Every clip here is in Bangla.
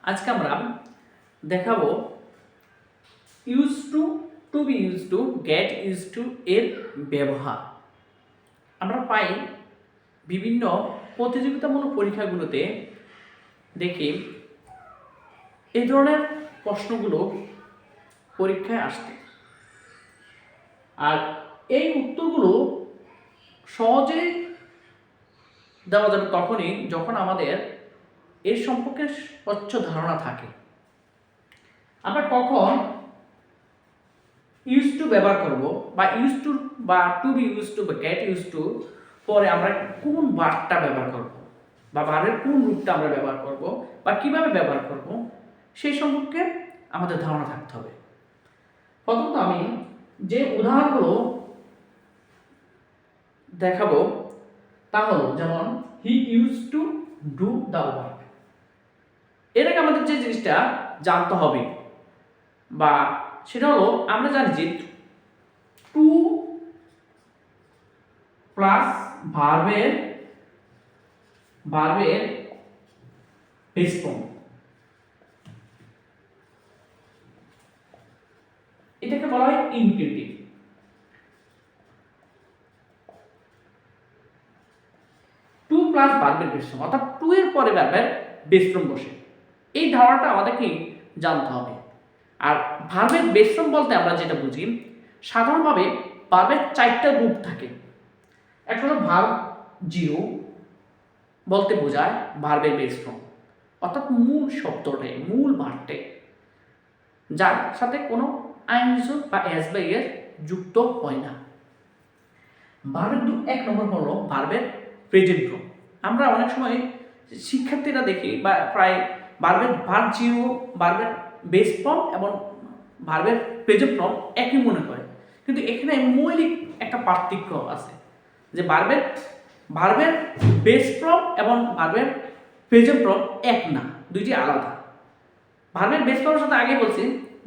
আজকে আমরা দেখাবো use to, to be use to, get use to এর ব্যবহার। আমরা পাই বিভিন্ন প্রতিযোগিতামূলক পরীক্ষাগুলোতে দেখি এই ধরনের প্রশ্নগুলো পরীক্ষায় আসতে, আর এই উত্তরগুলো সহজেই দেওয়া যাবে তখনই যখন আমাদের এর সম্পর্কে স্বচ্ছ ধারণা থাকে। আমরা কখন ইউজ টু ব্যবহার করব বা ইউজ টু বা টু বি ইউজ টু বা গেট ইউজ টু পরে আমরা কোন ভার্বটা ব্যবহার করব বা ভার্বের কোন রূপটা আমরা ব্যবহার করব বা কিভাবে ব্যবহার করব সেই সম্পর্কে আমাদের ধারণা থাকতে হবে। প্রথমত আমি যে উদাহরণগুলো দেখাবো তা হলো, যেমন হি use to do the work. এর আগে আমাদের যে জিনিসটা জানতে হবে বা সেটা হলো, আমরা জানি যে টু প্লাস ভার্বের বেস ফর্ম, এটাকে বলা হয় ইনফিনিটিভ। টু প্লাস ভার্বের বেস ফর্ম, অর্থাৎ টু এর পরে ভার্বের বেস ফর্ম বসে, এই ধারণাটা আমাদেরকে জানতে হবে। আর ভার্বের বেস ফর্ম বলতে আমরা যেটা বুঝি, সাধারণভাবে ভার্বের চারটা রূপ থাকে। একটা হলো ভার্ব জিরো বলতে বোঝায় ভার্বের বেস ফর্ম, অর্থাৎ মূল শব্দটাই, মূল ভার্বটাই, যার সাথে কোনো আইনজ বা এস বা এর যুক্ত হয় না। ভার্বের এক নম্বর হলো ভার্বের প্রেজেন্ট ফর্ম। আমরা অনেক সময় শিক্ষার্থীরা দেখি বা প্রায় ভার্ব জিরো, ভার্বের বেস ফর্ম এবং ভার্বের প্রেজেন্ট ফর্ম একই মনে করে, কিন্তু এখানে মৌলিক একটা পার্থক্য আছে, যে ভার্বের বেস ফর্ম এবং ভার্বের প্রেজেন্ট ফর্ম এক না, দুইটি আলাদা। ভার্বের বেস ফর্মের সাথে আগে বলছি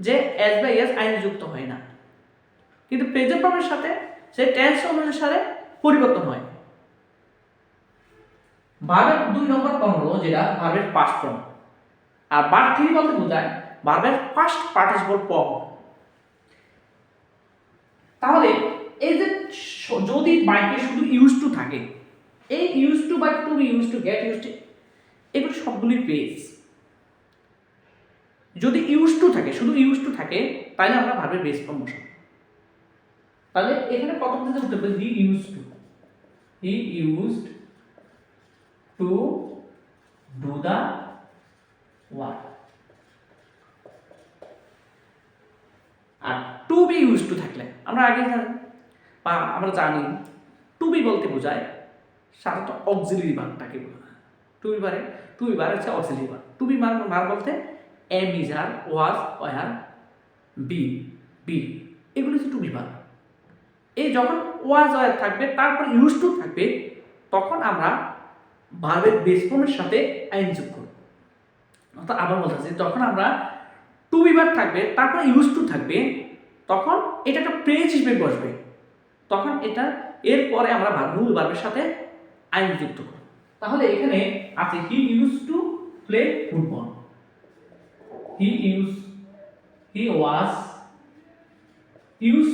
যে এস বা এস আইন যুক্ত হয় না, কিন্তু প্রেজেন্ট ফর্মের সাথে সে টেন্স অনুসারে পরিবর্তন হয়। ভার্বের দুই নম্বর ফর্ম হলো যেটা ভার্বের পাস্ট ফর্ম, আর ভার্ব থ্রি বলতে বোঝায় ভার্বের পাস্ট পার্টিসিপল ফর্ম। তাহলে এই যে যদি বাক্যে শুধু ইউজ টু থাকে, এই ইউজ টু বা to be use to, get use to, এগুলো সবগুলোই বেস। যদি ইউজ টু থাকে, শুধু ইউজ টু থাকে, তাহলে আমরা ভার্বের বেস ফর্ম বসাবো। তাহলে এখানে প্রথম থেকে উত্তর হবে he use to, he used to do the work. আর টু বি ইউজ টু থাকলে আমরা আগে জানি বা আমরা জানি টু বি বলতে বোঝায় সাধারণত অক্সিলারি ভার্বটাকে বোঝায়। টু বি বার হচ্ছে auxiliary verb. To be verb বলতে am, is, are, was, were, be, এগুলো হচ্ছে টু বি ভার্ব। এই যখন ওয়াজ ওয়ার থাকবে তারপর ইউজ টু থাকবে, তখন আমরা ভার্বের বেস ফর্মের সাথে আইন যোগ করব। অর্থাৎ আবার বলতেছি, যখন আমরা টু বি ভার্ব থাকবে তারপর ইউজ টু থাকবে, তখন এটা একটা প্রেজ হিসেবে বসবে, তখন এটা এরপরে আমরা মূল ভার্বের সাথে আইন যুক্ত করব। তাহলে এখানে আছে হি use to play football, he was use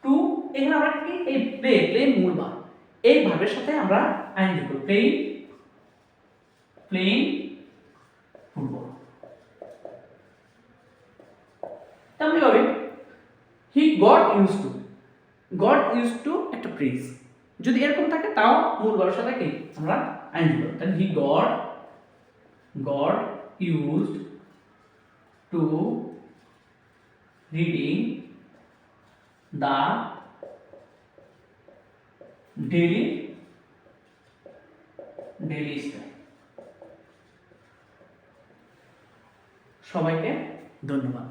to, এখানে আমরা কি এই প্লে মূল ভার্ব, এই ভার্বের সাথে আমরা আইন যুক্ত করব, প্লেইং ফুটবল। তেমনি ভাবে হি গট ইউজ টু একটা ফ্রেজ, যদি এরকম থাকে তাও মূল ভার্বের সাথে কি আমরা আইন যুক্ত করব। তাহলে he got used to reading the daily style. সবাইকে ধন্যবাদ।